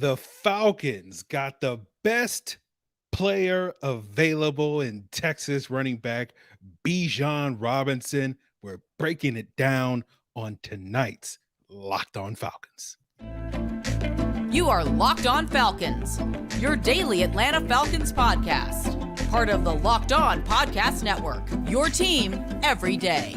The Falcons got the best player available in Texas running back Bijan Robinson. We're breaking it down on tonight's Locked On Falcons. You are Locked On Falcons, your daily Atlanta Falcons podcast. Part of the Locked On Podcast Network, your team every day.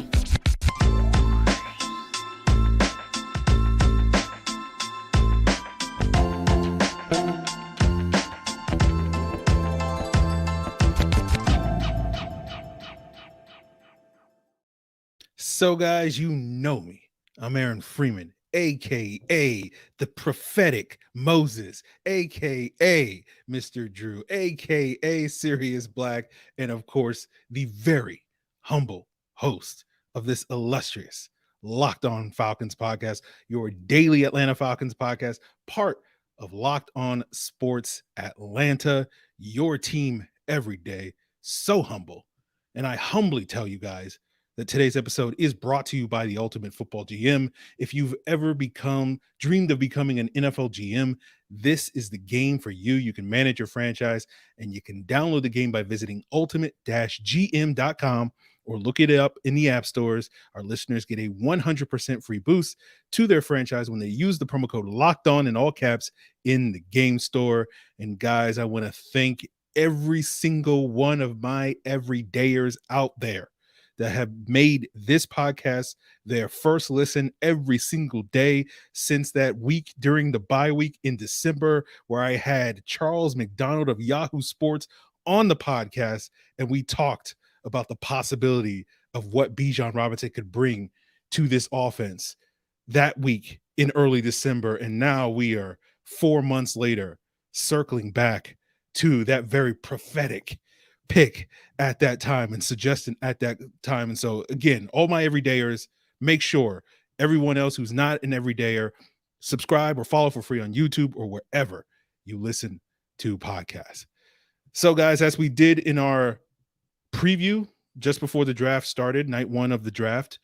So, guys, you know me. I'm Aaron Freeman, a.k.a. the prophetic Moses, a.k.a. Mr. Drew, a.k.a. Sirius Black, and, of course, the very humble host of this illustrious Locked On Falcons podcast, your daily Atlanta Falcons podcast, part of Locked On Sports Atlanta, your team every day. So humble. And I humbly tell you guys that today's episode is brought to you by the Ultimate Football GM. If you've ever dreamed of becoming an NFL GM, this is the game for you. You can manage your franchise, and you can download the game by visiting ultimate-gm.com or look it up in the app stores. Our listeners get a 100% free boost to their franchise when they use the promo code Locked On in all caps in the game store. And guys, I want to thank every single one of my everydayers out there that have made this podcast their first listen every single day since that week during the bye week in December, where I had Charles McDonald of Yahoo Sports on the podcast, and we talked about the possibility of what Bijan Robinson could bring to this offense that week in early December. And now we are 4 months later, circling back to that very prophetic pick at that time and suggesting at that time. And so again, all my everydayers, make sure everyone else who's not an everydayer, subscribe or follow for free on YouTube or wherever you listen to podcasts. So guys, as we did in our preview just before the draft started, night one of the draft,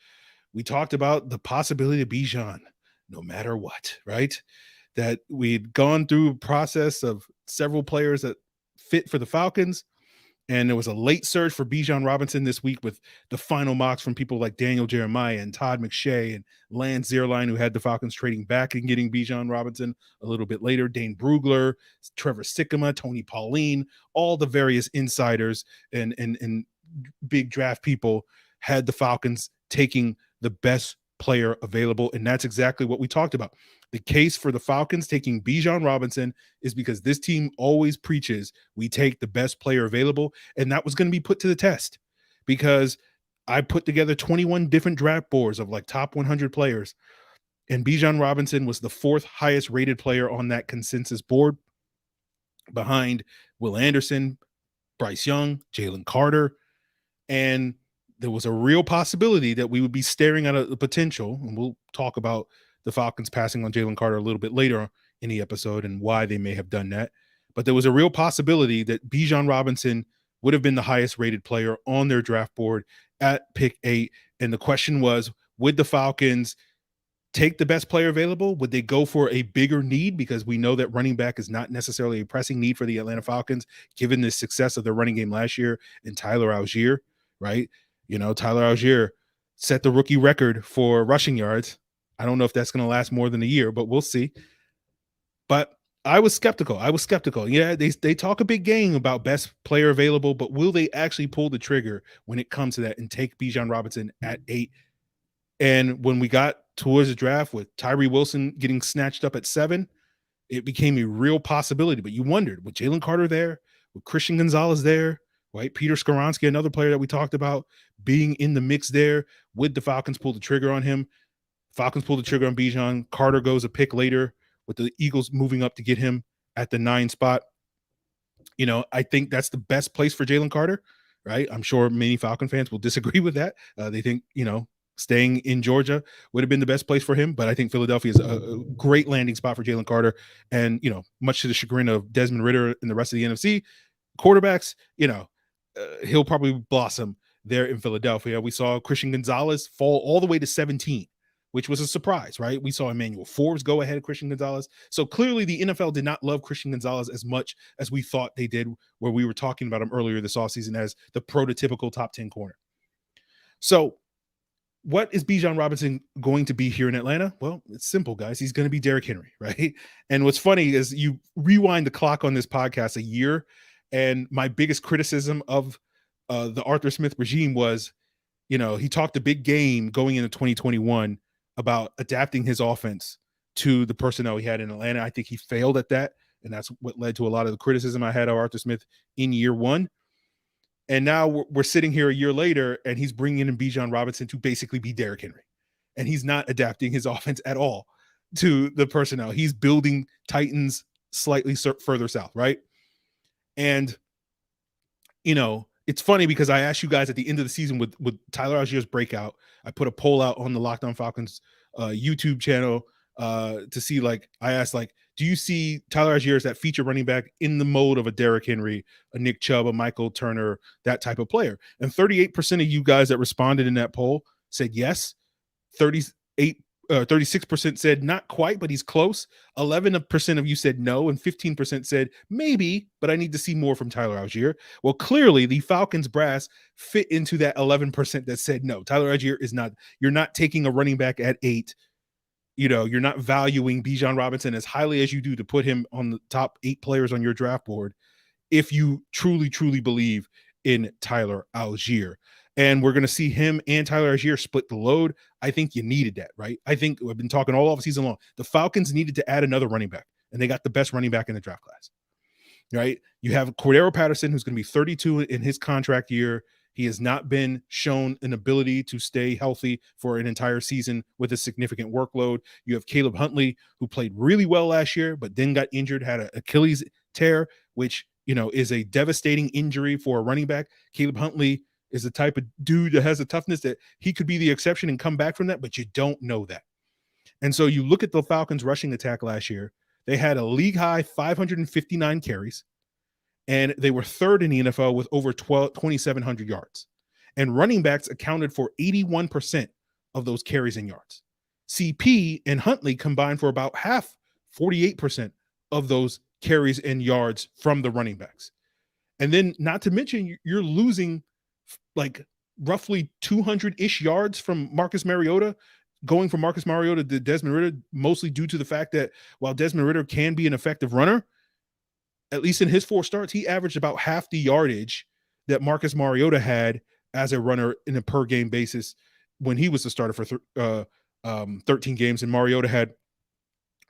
we talked about the possibility of Bijan no matter what, right? That we'd gone through a process of several players that fit for the Falcons. And there was a late surge for Bijan Robinson this week with the final mocks from people like Daniel Jeremiah and Todd McShay and Lance Zierlein, who had the Falcons trading back and getting Bijan Robinson a little bit later. Dane Brugler, Trevor Sikkema, Tony Pauline, all the various insiders and big draft people had the Falcons taking the best player available. And that's exactly what we talked about. The case for the Falcons taking Bijan Robinson is because this team always preaches we take the best player available, and that was going to be put to the test because I put together 21 different draft boards of like top 100 players, and Bijan Robinson was the fourth highest rated player on that consensus board behind Will Anderson, Bryce Young, Jalen Carter, and there was a real possibility that we would be staring at a potential, and we'll talk about the Falcons passing on Jalen Carter a little bit later in the episode and why they may have done that. But there was a real possibility that Bijan Robinson would have been the highest rated player on their draft board at pick 8. And the question was, would the Falcons take the best player available? Would they go for a bigger need? Because we know that running back is not necessarily a pressing need for the Atlanta Falcons, given the success of their running game last year and Tyler Allgeier, right? You know, Tyler Allgeier set the rookie record for rushing yards. I don't know if that's going to last more than a year, but we'll see. But I was skeptical. Yeah, they talk a big game about best player available, but will they actually pull the trigger when it comes to that and take Bijan Robinson at 8? And when we got towards the draft with Tyree Wilson getting snatched up at 7, it became a real possibility. But you wondered, with Jalen Carter there, with Christian Gonzalez there, right? Peter Skoronski, another player that we talked about being in the mix there, would the Falcons pull the trigger on him? Falcons pull the trigger on Bijan. Carter goes a pick later with the Eagles moving up to get him at the 9 spot. You know, I think that's the best place for Jalen Carter, right? I'm sure many Falcon fans will disagree with that. They think, you know, staying in Georgia would have been the best place for him. But I think Philadelphia is a great landing spot for Jalen Carter. And, you know, much to the chagrin of Desmond Ridder and the rest of the NFC quarterbacks, you know, he'll probably blossom there in Philadelphia. We saw Christian Gonzalez fall all the way to 17 which was a surprise, right? We saw Emmanuel Forbes go ahead of Christian Gonzalez. So clearly the NFL did not love Christian Gonzalez as much as we thought they did, where we were talking about him earlier this offseason as the prototypical top 10 corner. So what is Bijan Robinson going to be here in Atlanta? Well, it's simple, guys. He's going to be Derrick Henry, right? And what's funny is you rewind the clock on this podcast a year, and my biggest criticism of the Arthur Smith regime was, he talked a big game going into 2021 about adapting his offense to the personnel he had in Atlanta. I think he failed at that, and that's what led to a lot of the criticism I had of Arthur Smith in year one. And now we're sitting here a year later, and he's bringing in Bijan Robinson to basically be Derrick Henry. And he's not adapting his offense at all to the personnel. He's building Titans slightly further south, right? And, it's funny because I asked you guys at the end of the season with Tyler Allgeier's breakout, I put a poll out on the Locked On Falcons YouTube channel to see, I asked, do you see Tyler Allgeier as that feature running back in the mode of a Derrick Henry, a Nick Chubb, a Michael Turner, that type of player? And 38% of you guys that responded in that poll said yes. 36% said not quite, but he's close. 11% of you said no, and 15% said maybe, but I need to see more from Tyler Allgeier. Well, clearly the Falcons brass fit into that 11% that said no. Tyler Allgeier is not. You're not taking a running back at 8. You're not valuing Bijan Robinson as highly as you do to put him on the top 8 players on your draft board if you truly, truly believe in Tyler Allgeier. And we're going to see him and Tyler Allgeier split the load. I think you needed that, right? I think I've been talking all offseason long. The Falcons needed to add another running back, and they got the best running back in the draft class, right? You have Cordero Patterson, who's going to be 32 in his contract year. He has not been shown an ability to stay healthy for an entire season with a significant workload. You have Caleb Huntley, who played really well last year, but then got injured, had an Achilles tear, which, is a devastating injury for a running back. Caleb Huntley is the type of dude that has a toughness that he could be the exception and come back from that, but you don't know that. And so you look at the Falcons rushing attack last year, they had a league high 559 carries. And they were third in the NFL with over 2,700 yards. And running backs accounted for 81% of those carries and yards. CP and Huntley combined for about half, 48% of those carries and yards from the running backs. And then not to mention, you're losing roughly 200-ish yards from Marcus Mariota, going from Marcus Mariota to Desmond Ridder, mostly due to the fact that while Desmond Ridder can be an effective runner, at least in his 4 starts, he averaged about half the yardage that Marcus Mariota had as a runner in a per game basis when he was the starter for 13 games, and Mariota had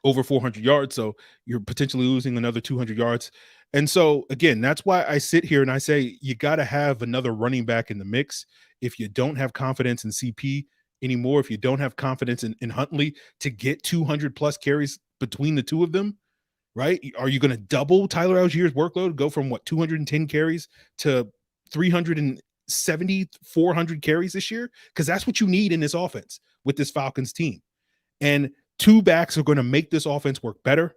over 400 yards. So you're potentially losing another 200 yards. And so again, that's why I sit here and I say, you got to have another running back in the mix. If you don't have confidence in CP anymore, if you don't have confidence in Huntley to get 200 plus carries between the two of them, right? Are you going to double Tyler Allgeier's workload, go from 210 carries to 370, 400 carries this year? Because that's what you need in this offense with this Falcons team. And 2 backs are going to make this offense work better.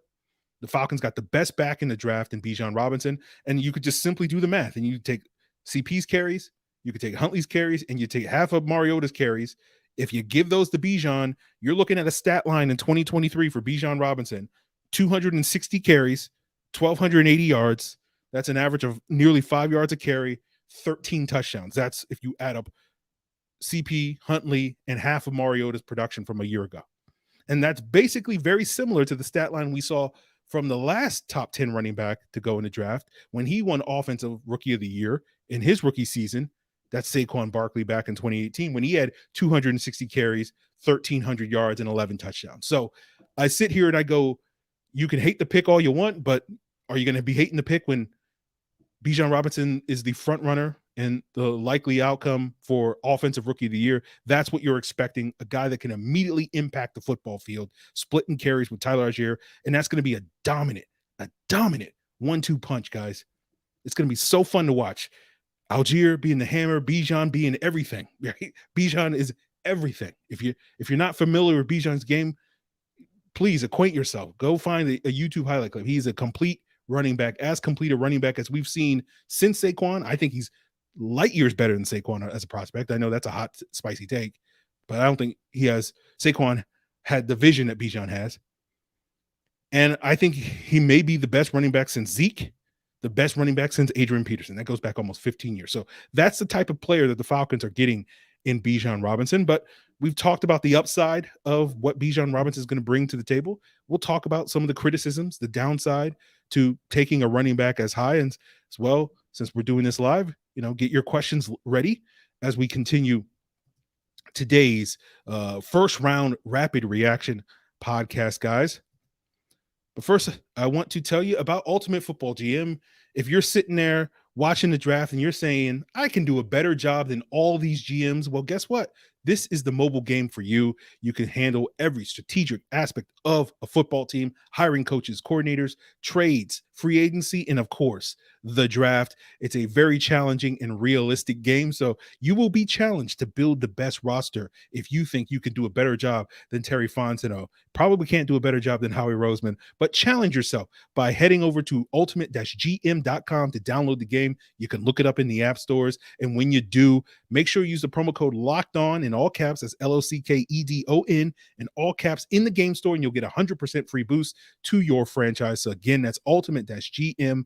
The Falcons got the best back in the draft in Bijan Robinson, and you could just simply do the math, and you take CP's carries, you could take Huntley's carries, and you take half of Mariota's carries. If you give those to Bijan, you're looking at a stat line in 2023 for Bijan Robinson, 260 carries, 1,280 yards. That's an average of nearly 5 yards a carry, 13 touchdowns. That's if you add up CP, Huntley, and half of Mariota's production from a year ago. And that's basically very similar to the stat line we saw from the last top 10 running back to go in the draft when he won Offensive Rookie of the Year in his rookie season. That's Saquon Barkley back in 2018 when he had 260 carries, 1,300 yards, and 11 touchdowns. So I sit here and I go, you can hate the pick all you want, but are you going to be hating the pick when Bijan Robinson is the front runner and the likely outcome for Offensive Rookie of the Year? That's what you're expecting, a guy that can immediately impact the football field, splitting carries with Tyler Allgeier, and that's going to be a dominant 1-2 punch, guys. It's going to be so fun to watch. Allgeier being the hammer, Bijan being everything. Right? Bijan is everything. If you're not familiar with Bijan's game, please acquaint yourself. Go find a YouTube highlight clip. He's a complete running back, as complete a running back as we've seen since Saquon. I think he's light years better than Saquon as a prospect. I know that's a hot, spicy take, but I don't think Saquon had the vision that Bijan has. And I think he may be the best running back since Zeke, the best running back since Adrian Peterson. That goes back almost 15 years. So that's the type of player that the Falcons are getting in Bijan Robinson. But we've talked about the upside of what Bijan Robinson is going to bring to the table. We'll talk about some of the criticisms, the downside to taking a running back as high. And as well, since we're doing this live, get your questions ready as we continue today's first round rapid reaction podcast, guys. But first, I want to tell you about Ultimate Football GM. If you're sitting there watching the draft and you're saying, I can do a better job than all these GMs, well, guess what? This is the mobile game for you. You can handle every strategic aspect of a football team, hiring coaches, coordinators, trades, free agency, and of course, the draft. It's a very challenging and realistic game. So you will be challenged to build the best roster if you think you can do a better job than Terry Fontenot. Probably can't do a better job than Howie Roseman, but challenge yourself by heading over to ultimate-gm.com to download the game. You can look it up in the app stores. And when you do, make sure you use the promo code LOCKEDON in all caps. That's LOCKEDON in all caps in the game store, and you'll get 100% free boost to your franchise. So again, that's ultimate-gm.com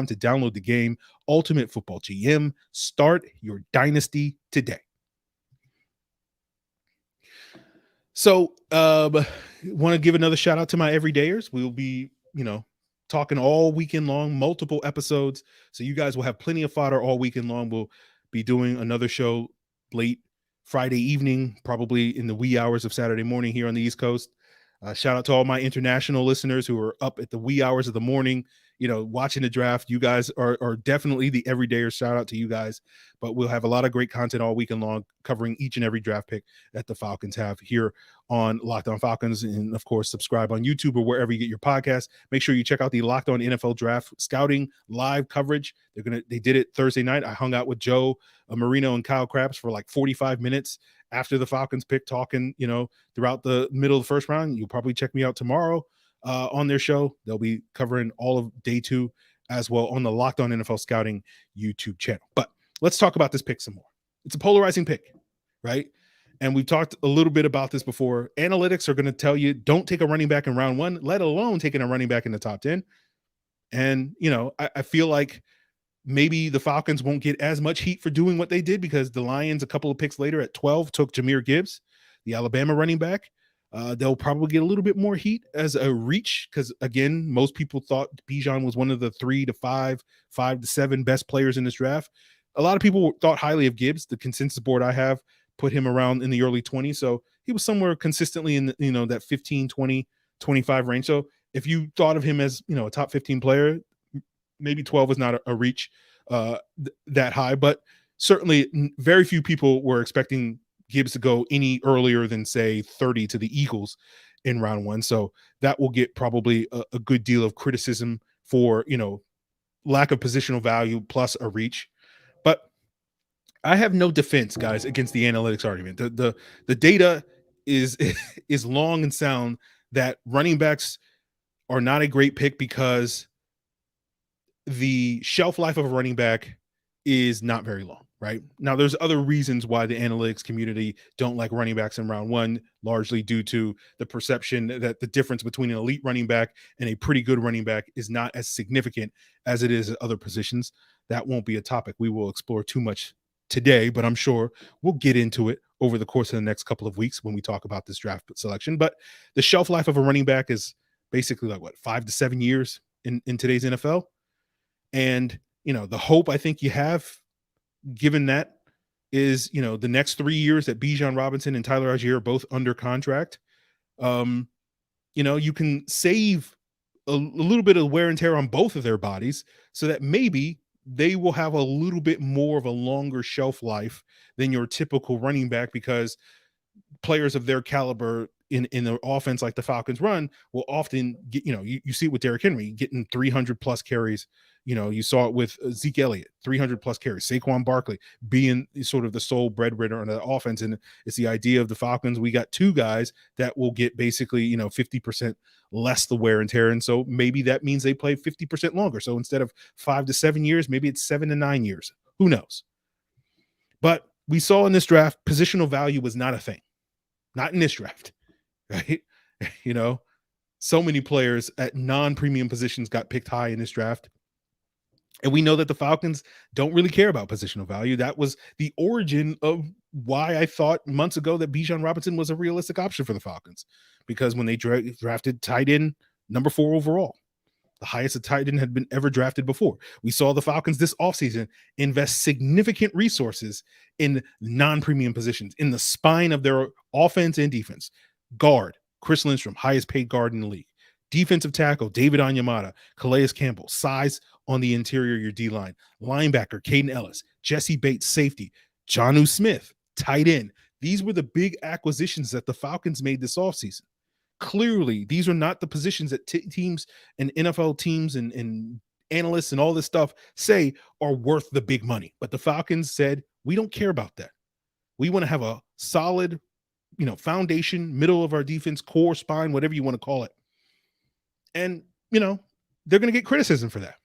to download the game. Ultimate Football GM. Start your dynasty today. So want to give another shout out to my everydayers. We'll be, talking all weekend long, multiple episodes. So you guys will have plenty of fodder all weekend long. We'll be doing another show late Friday evening, probably in the wee hours of Saturday morning here on the East Coast. Shout out to all my international listeners who are up at the wee hours of the morning, watching the draft. You guys are definitely the everydayers. Shout out to you guys. But we'll have a lot of great content all weekend long covering each and every draft pick that the Falcons have here on Locked On Falcons. And of course, subscribe on YouTube or wherever you get your podcast. Make sure you check out the Locked On NFL Draft Scouting live coverage. They did it Thursday night. I hung out with Joe Marino and Kyle Krabs for like 45 minutes after the Falcons pick, talking, throughout the middle of the first round. You'll probably check me out tomorrow on their show. They'll be covering all of day 2 as well on the Locked On NFL Scouting YouTube channel. But let's talk about this pick some more. It's a polarizing pick, right? And we've talked a little bit about this before. Analytics are going to tell you don't take a running back in round 1, let alone taking a running back in the top 10. And, I feel like maybe the Falcons won't get as much heat for doing what they did because the Lions, a couple of picks later at 12, took Jahmyr Gibbs, the Alabama running back. They'll probably get a little bit more heat as a reach because, again, most people thought Bijan was one of the 3 to 5, 5 to 7 best players in this draft. A lot of people thought highly of Gibbs. The consensus board I have put him around in the early 20s. So he was somewhere consistently in the, that 15, 20, 25 range. So if you thought of him as, a top 15 player, maybe 12 is not a reach that high, but certainly very few people were expecting Gibbs to go any earlier than, say, 30 to the Eagles in round 1. So that will get probably a good deal of criticism for, lack of positional value plus a reach. But I have no defense, guys, against the analytics argument. The data is long and sound that running backs are not a great pick because the shelf life of a running back is not very long, right? Now, there's other reasons why the analytics community don't like running backs in round 1, largely due to the perception that the difference between an elite running back and a pretty good running back is not as significant as it is at other positions. That won't be a topic we will explore too much today, but I'm sure we'll get into it over the course of the next couple of weeks when we talk about this draft selection. But the shelf life of a running back is basically like 5 to 7 years in today's NFL. And, the hope I think you have given that is, the next 3 years that Bijan Robinson and Tyler Allgeier are both under contract. You can save a little bit of wear and tear on both of their bodies so that maybe they will have a little bit more of a longer shelf life than your typical running back, because players of their caliber in the offense like the Falcons run will often get, you see it with Derrick Henry getting 300 plus carries. You saw it with Zeke Elliott, 300 plus carries, Saquon Barkley being sort of the sole breadwinner on the offense. And it's the idea of the Falcons. We got 2 guys that will get basically, 50% less the wear and tear. And so maybe that means they play 50% longer. So instead of 5 to 7 years, maybe it's 7 to 9 years. Who knows? But we saw in this draft, positional value was not a thing. Not in this draft, right? You know, so many players at non-premium positions got picked high in this draft. And we know that the Falcons don't really care about positional value. That was the origin of why I thought months ago that Bijan Robinson was a realistic option for the Falcons, because when they drafted tight end number 4 overall, the highest a tight end had been ever drafted before. We saw the Falcons this offseason invest significant resources in non-premium positions, in the spine of their offense and defense. Guard, Chris Lindstrom, highest paid guard in the league. Defensive tackle, David Onyemata, Calais Campbell, size on the interior of your D-line. Linebacker, Caden Ellis, Jesse Bates, safety, Jonnu Smith, tight end. These were the big acquisitions that the Falcons made this offseason. Clearly, these are not the positions that teams and NFL teams and analysts and all this stuff say are worth the big money. But the Falcons said, we don't care about that. We want to have a solid, foundation, middle of our defense, core, spine, whatever you want to call it. And, they're going to get criticism for that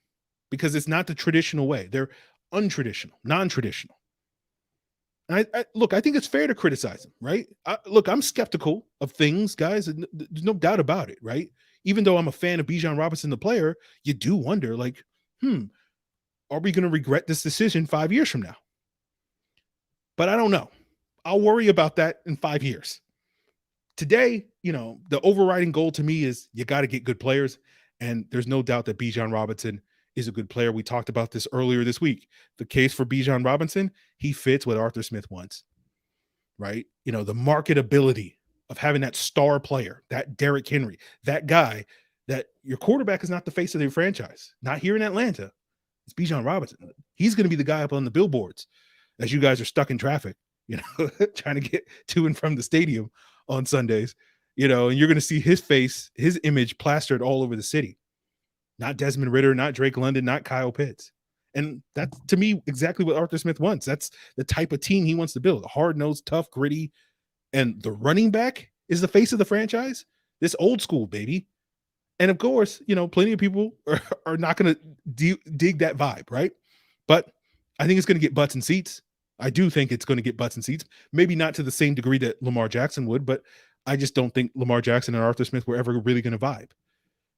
because it's not the traditional way. They're untraditional, non-traditional. And I think it's fair to criticize them, right? I'm skeptical of things, guys. There's no doubt about it, right? Even though I'm a fan of Bijan Robinson, the player, you do wonder, are we going to regret this decision 5 years from now? But I don't know. I'll worry about that in 5 years. Today, the overriding goal to me is you got to get good players. And there's no doubt that Bijan Robinson is a good player. We talked about this earlier this week. The case for Bijan Robinson, he fits what Arthur Smith wants, right? The marketability of having that star player, that Derrick Henry, that guy, that your quarterback is not the face of their franchise. Not here in Atlanta. It's Bijan Robinson. He's going to be the guy up on the billboards as you guys are stuck in traffic, trying to get to and from the stadium on Sundays, and you're going to see his face, his image plastered all over the city. Not Desmond Ridder, not Drake London, not Kyle Pitts. And that's, to me, exactly what Arthur Smith wants. That's the type of team he wants to build. Hard-nosed, tough, gritty. And the running back is the face of the franchise. This old school, baby. And of course, plenty of people are not going to dig that vibe, right? But I think it's going to get butts and seats. I do think it's going to get butts and seats. Maybe not to the same degree that Lamar Jackson would, but I just don't think Lamar Jackson and Arthur Smith were ever really going to vibe.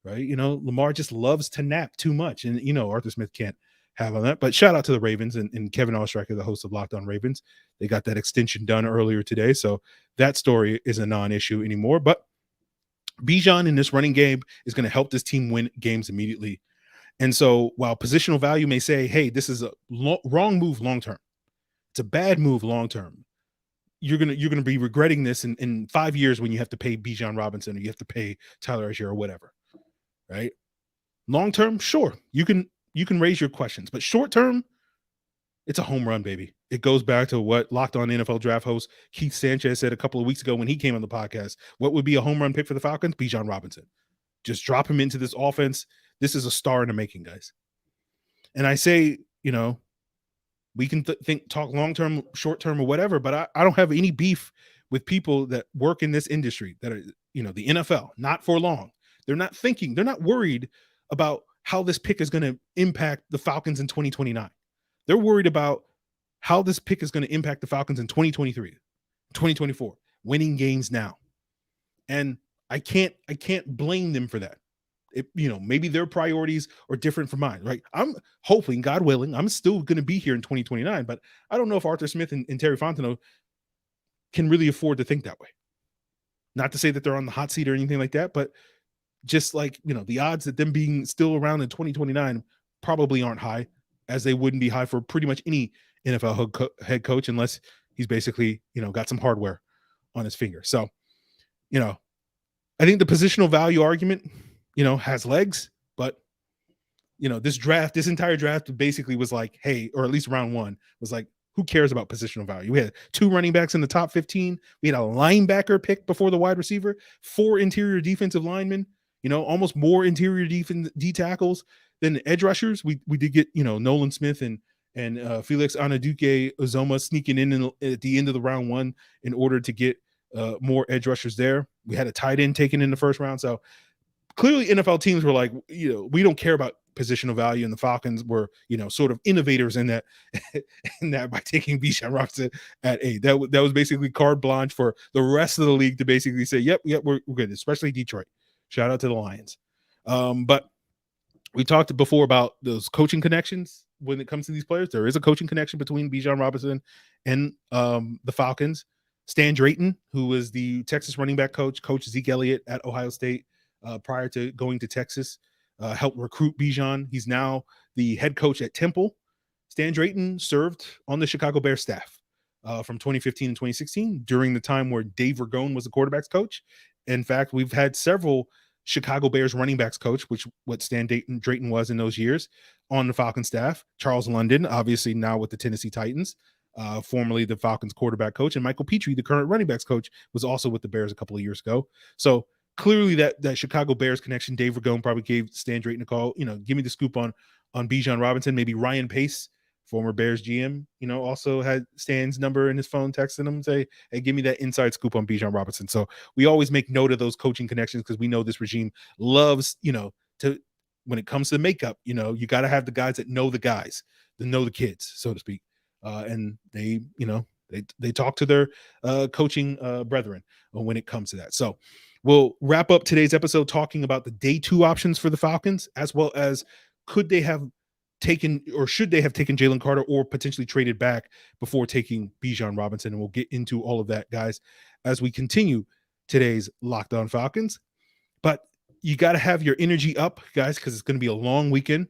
Right. Lamar just loves to nap too much. And, Arthur Smith can't have on that. But shout out to the Ravens and Kevin Ostreicher, the host of Locked On Ravens. They got that extension done earlier today. So that story is a non-issue anymore. But Bijan in this running game is going to help this team win games immediately. And so while positional value may say, hey, this is a wrong move long term, it's a bad move long term. You're gonna be regretting this in 5 years when you have to pay Bijan Robinson or you have to pay Tyler Allgeier or whatever. Right? Long term, sure, you can raise your questions, but short term, it's a home run, baby. It goes back to what Locked On NFL draft host Keith Sanchez said a couple of weeks ago when he came on the podcast. What would be a home run pick for the Falcons? Bijan Robinson. Just drop him into this offense. This is a star in the making, guys. And I say, we can talk long term, short term, or whatever, but I don't have any beef with people that work in this industry that are, the NFL, not for long. They're not worried about how this pick is going to impact the Falcons in 2029. They're worried about how this pick is going to impact the Falcons in 2023, 2024, winning games now. And I can't blame them for that. Maybe their priorities are different from mine, right? I'm hoping, God willing, I'm still going to be here in 2029, but I don't know if Arthur Smith and Terry Fontenot can really afford to think that way. Not to say that they're on the hot seat or anything like that, but just like, the odds that them being still around in 2029 probably aren't high, as they wouldn't be high for pretty much any NFL head coach unless he's basically, got some hardware on his finger. So, I think the positional value argument, has legs, but, this entire draft basically was like, hey, or at least round one was like, who cares about positional value? We had 2 running backs in the top 15. We had a linebacker pick before the wide receiver, 4 interior defensive linemen, almost more interior D tackles than the edge rushers. We did get, Nolan Smith and Felix Anaduke-Uzoma sneaking in at the end of the round 1 in order to get more edge rushers there. We had a tight end taken in the first round. So clearly NFL teams were like, we don't care about positional value, and the Falcons were, sort of innovators in that, by taking Bijan Robinson at 8. That was basically carte blanche for the rest of the league to basically say, yep, we're good, especially Detroit. Shout out to the Lions. But we talked before about those coaching connections when it comes to these players. There is a coaching connection between Bijan Robinson and the Falcons. Stan Drayton, who was the Texas running back coach, coached Zeke Elliott at Ohio State prior to going to Texas, helped recruit Bijan. He's now the head coach at Temple. Stan Drayton served on the Chicago Bears staff from 2015 and 2016 during the time where Dave Ragone was the quarterback's coach. In fact, we've had several Chicago Bears running backs coach, which what Stan Drayton was in those years, on the Falcons staff. Charles London, obviously now with the Tennessee Titans, formerly the Falcons quarterback coach, and Michael Petrie, the current running backs coach, was also with the Bears a couple of years ago. So clearly that Chicago Bears connection. Dave Ragone probably gave Stan Drayton a call, give me the scoop on Bijan Robinson. Maybe Ryan Pace, former Bears GM, also had Stan's number in his phone, texting him, say, hey, give me that inside scoop on Bijan Robinson. So we always make note of those coaching connections because we know this regime loves, to, when it comes to makeup, you got to have the guys that know the guys, that know the kids, so to speak. And they, they talk to their coaching brethren when it comes to that. So we'll wrap up today's episode talking about the day 2 options for the Falcons, as well as could they have taken, or should they have taken Jalen Carter, or potentially traded back before taking Bijan Robinson. And we'll get into all of that, guys, as we continue today's Locked On Falcons. But you got to have your energy up, guys, because it's going to be a long weekend,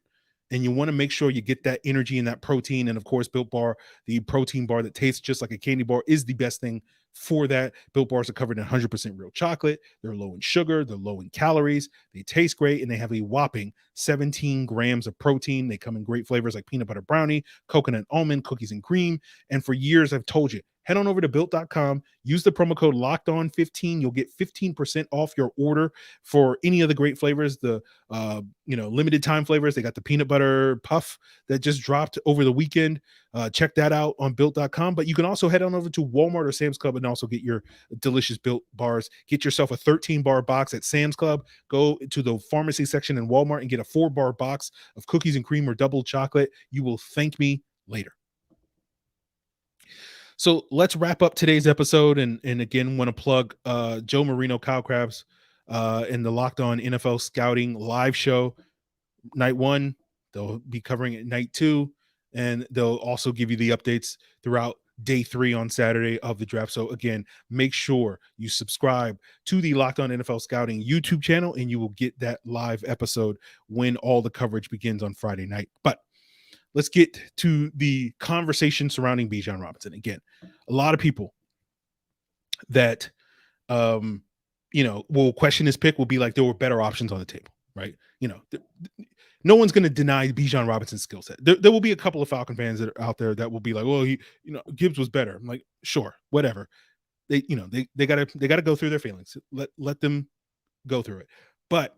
and you want to make sure you get that energy and that protein. And of course, Built Bar, the protein bar that tastes just like a candy bar, is the best thing for that. Built Bars are covered in 100% real chocolate. They're low in sugar. They're low in calories. They taste great, and they have a whopping 17 grams of protein. They come in great flavors like peanut butter brownie, coconut almond, cookies and cream. And for years, I've told you, head on over to Built.com, use the promo code LOCKEDON15. You'll get 15% off your order for any of the great flavors, the limited time flavors. They got the peanut butter puff that just dropped over the weekend. Check that out on Built.com. But you can also head on over to Walmart or Sam's Club and also get your delicious Built bars. Get yourself a 13-bar box at Sam's Club. Go to the pharmacy section in Walmart and get a 4-bar box of cookies and cream or double chocolate. You will thank me later. So let's wrap up today's episode. And again, want to plug Joe Marino, Kyle Krabs, in the Locked On NFL Scouting live show. Night 1, they'll be covering it night 2, and they'll also give you the updates throughout day 3 on Saturday of the draft. So again, make sure you subscribe to the Locked On NFL Scouting YouTube channel, and you will get that live episode when all the coverage begins on Friday night. But let's get to the conversation surrounding Bijan Robinson. Again, a lot of people that, will question his pick, will be like, there were better options on the table, right? No one's going to deny Bijan Robinson's skill set. There will be a couple of Falcon fans that are out there that will be like, well, Gibbs was better. I'm like, sure, whatever. They gotta go through their feelings. Let them go through it. But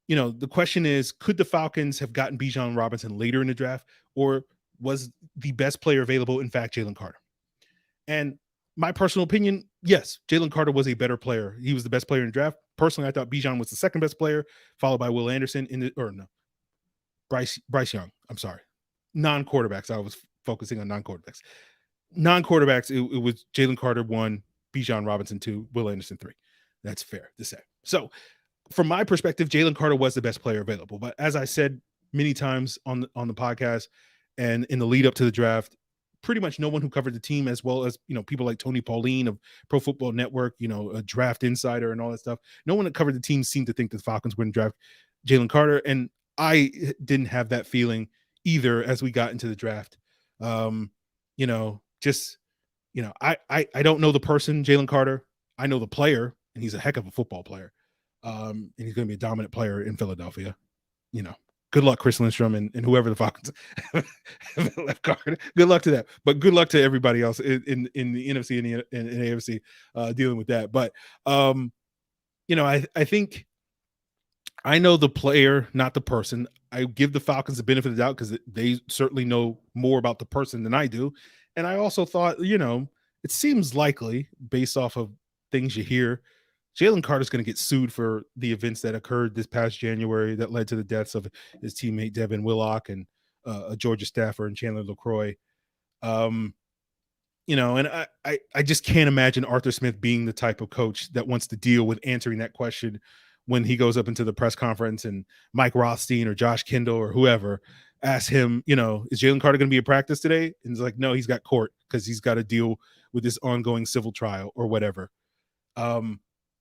the question is, could the Falcons have gotten Bijan Robinson later in the draft, or was the best player available, in fact, Jalen Carter? And my personal opinion, yes, Jalen Carter was a better player. He was the best player in the draft. Personally, I thought Bijan was the second best player, followed by Will Anderson Bryce Young. I'm sorry. Non-quarterbacks. I was focusing on non-quarterbacks. Non-quarterbacks, it was Jalen Carter 1, Bijan Robinson 2, Will Anderson 3. That's fair to say. So from my perspective, Jalen Carter was the best player available. But as I said many times on the podcast and in the lead up to the draft, pretty much no one who covered the team, as well as, people like Tony Pauline of Pro Football Network, a draft insider and all that stuff. No one that covered the team seemed to think the Falcons wouldn't draft Jalen Carter. And I didn't have that feeling either as we got into the draft. I don't know the person, Jalen Carter. I know the player, and he's a heck of a football player. And he's going to be a dominant player in Philadelphia. Good luck, Chris Lindstrom and whoever the Falcons have left guard. Good luck to that. But good luck to everybody else in the NFC and the AFC dealing with that. But, I think I know the player, not the person. I give the Falcons the benefit of the doubt because they certainly know more about the person than I do. And I also thought, it seems likely, based off of things you hear, Jalen Carter's going to get sued for the events that occurred this past January that led to the deaths of his teammate Devin Willock and a Georgia staffer and Chandler LaCroix. And I just can't imagine Arthur Smith being the type of coach that wants to deal with answering that question when he goes up into the press conference and Mike Rothstein or Josh Kendall or whoever asks him, is Jalen Carter going to be at practice today? And he's like, no, he's got court because he's got to deal with this ongoing civil trial or whatever.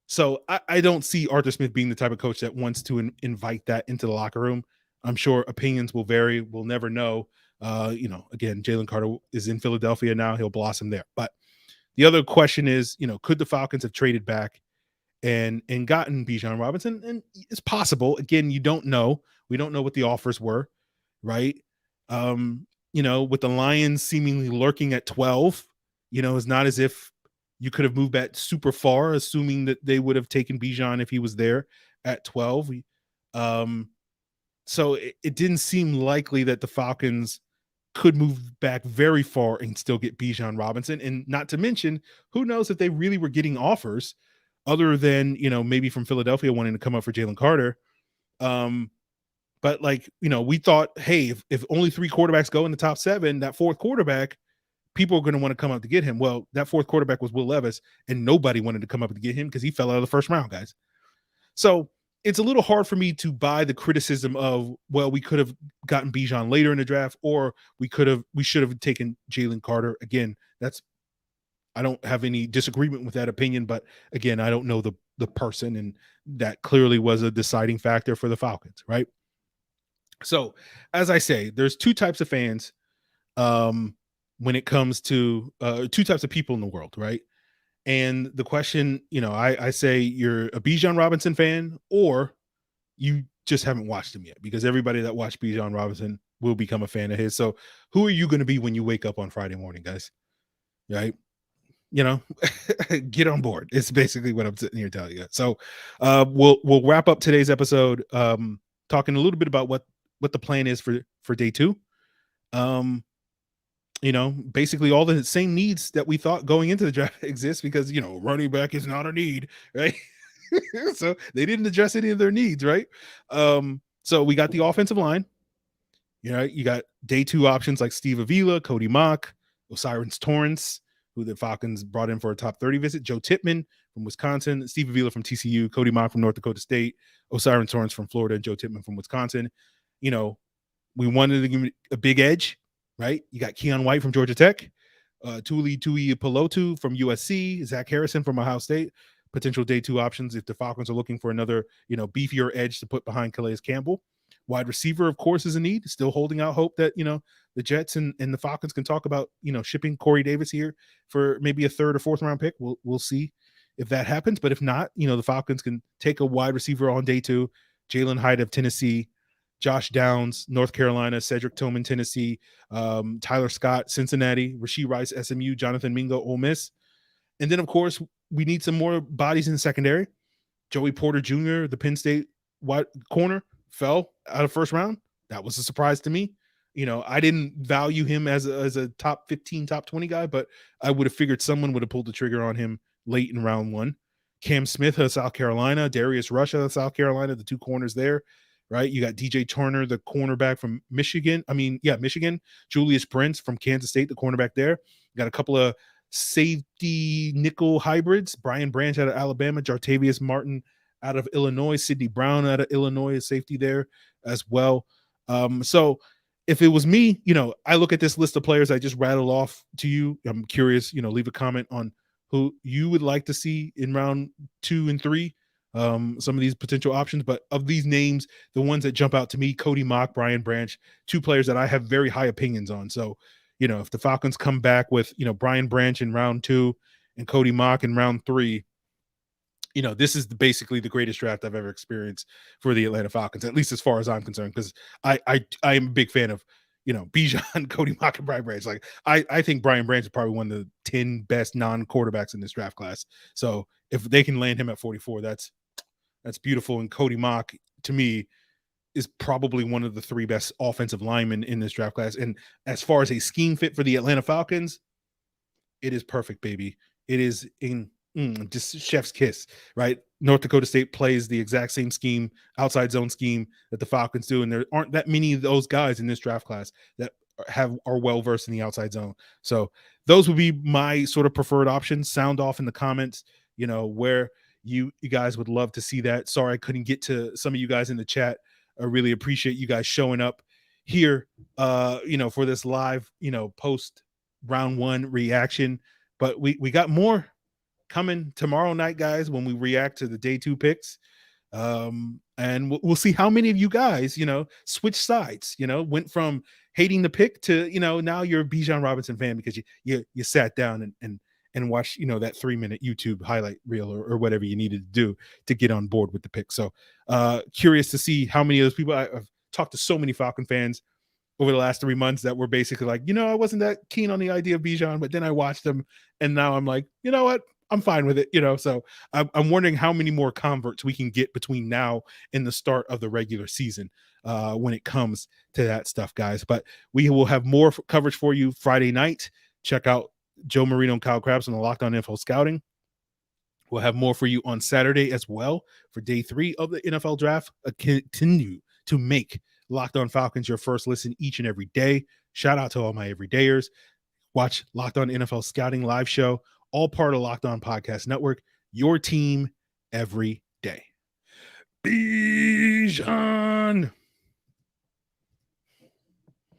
So I don't see Arthur Smith being the type of coach that wants to invite that into the locker room. I'm sure opinions will vary. We'll never know. Again, Jalen Carter is in Philadelphia now. He'll blossom there. But the other question is, could the Falcons have traded back and gotten Bijan Robinson? And it's possible. Again, you don't know. We don't know what the offers were, right? With the Lions seemingly lurking at 12, it's not as if you could have moved back super far, assuming that they would have taken Bijan if he was there at 12. So it didn't seem likely that the Falcons could move back very far and still get Bijan Robinson. And not to mention, who knows if they really were getting offers other than, maybe from Philadelphia wanting to come up for Jalen Carter. But we thought, hey, if only 3 quarterbacks go in the top 7, that 4th quarterback, people are going to want to come up to get him. Well, that 4th quarterback was Will Levis, and nobody wanted to come up to get him because he fell out of the first round, guys. So it's a little hard for me to buy the criticism of, well, we could have gotten Bijan later in the draft, or we should have taken Jalen Carter. Again, I don't have any disagreement with that opinion, but again, I don't know the person, and that clearly was a deciding factor for the Falcons, right? So, as I say, there's 2 types of fans when it comes to 2 types of people in the world, right? And the question, I say you're a Bijan Robinson fan, or you just haven't watched him yet, because everybody that watched Bijan Robinson will become a fan of his. So who are you going to be when you wake up on Friday morning, guys? Right? Get on board. It's basically what I'm sitting here telling you. So we'll wrap up today's episode talking a little bit about what the plan is for day 2. Basically all the same needs that we thought going into the draft exist, because, running back is not a need, right? So they didn't address any of their needs, right? So we got the offensive line. You got day 2 options like Steve Avila, Cody Mock, Osiris Torrance, who the Falcons brought in for a top 30 visit, Joe Tippmann from Wisconsin, Steve Avila from TCU, Cody Mock from North Dakota State, Osiris Torrance from Florida, and Joe Tippmann from Wisconsin. We wanted to give him a big edge, right? You got Keon White from Georgia Tech, Tuli Pelotu from USC, Zach Harrison from Ohio State. Potential day 2 options if the Falcons are looking for another, beefier edge to put behind Calais Campbell. Wide receiver, of course, is a need. Still holding out hope that, the Jets and the Falcons can talk about, shipping Corey Davis here for maybe a 3rd or 4th round pick. We'll see if that happens. But if not, the Falcons can take a wide receiver on day 2. Jalen Hyde of Tennessee, Josh Downs, North Carolina, Cedric Tillman, Tennessee, Tyler Scott, Cincinnati, Rashee Rice, SMU, Jonathan Mingo, Ole Miss. And then, of course, we need some more bodies in the secondary. Joey Porter Jr., the Penn State wide corner, fell out of 1st round. That was a surprise to me. I didn't value him as a top 15, top 20 guy, but I would have figured someone would have pulled the trigger on him late in round 1. Cam Smith of South Carolina, Darius Rush of South Carolina, the 2 corners there, right? You got DJ Turner, the cornerback from Michigan. Michigan. Julius Brents from Kansas State, the cornerback there. You got a couple of safety nickel hybrids, Brian Branch out of Alabama, Jartavius Martin out of Illinois, Sidney Brown out of Illinois, safety there as well. So if it was me, I look at this list of players I just rattled off to you. I'm curious, leave a comment on who you would like to see in round 2 and 3. Some of these potential options, but of these names, the ones that jump out to me, Cody Mock, Brian Branch, 2 players that I have very high opinions on. So, if the Falcons come back with, Brian Branch in round 2 and Cody Mock in round 3, this is basically the greatest draft I've ever experienced for the Atlanta Falcons, at least as far as I'm concerned, because I am a big fan of, Bijan, Cody Mock, and Brian Branch. Like, I think Brian Branch is probably one of the 10 best non-quarterbacks in this draft class. So if they can land him at 44, that's beautiful. And Cody Mock, to me, is probably one of the 3 best offensive linemen in this draft class. And as far as a scheme fit for the Atlanta Falcons, it is perfect, baby. It is just chef's kiss, right? North Dakota State plays the exact same scheme, outside zone scheme that the Falcons do, and there aren't that many of those guys in this draft class that are well versed in the outside zone. So those would be my sort of preferred options. Sound off in the comments, where you guys would love to see that. Sorry I couldn't get to some of you guys in the chat. I really appreciate you guys showing up here, for this live, post round one reaction. But we got more coming tomorrow night, guys, when we react to the day 2 picks. And we'll see how many of you guys, switch sides, went from hating the pick to, now you're a Bijan Robinson fan because you sat down and watched, that 3-minute YouTube highlight reel or whatever you needed to do to get on board with the pick. So curious to see how many of those people. I've talked to so many Falcon fans over the last 3 months that were basically like, I wasn't that keen on the idea of Bijan, but then I watched him and now I'm like, you know what? I'm fine with it, so I'm wondering how many more converts we can get between now and the start of the regular season when it comes to that stuff, guys. But we will have more coverage for you Friday night. Check out Joe Marino and Kyle Krabs on the Locked On NFL Scouting. We'll have more for you on Saturday as well for day 3 of the NFL draft. Continue to make Locked On Falcons your first listen each and every day. Shout out to all my everydayers. Watch Locked On NFL Scouting live show, all part of Locked On Podcast Network, your team every day. Bijan.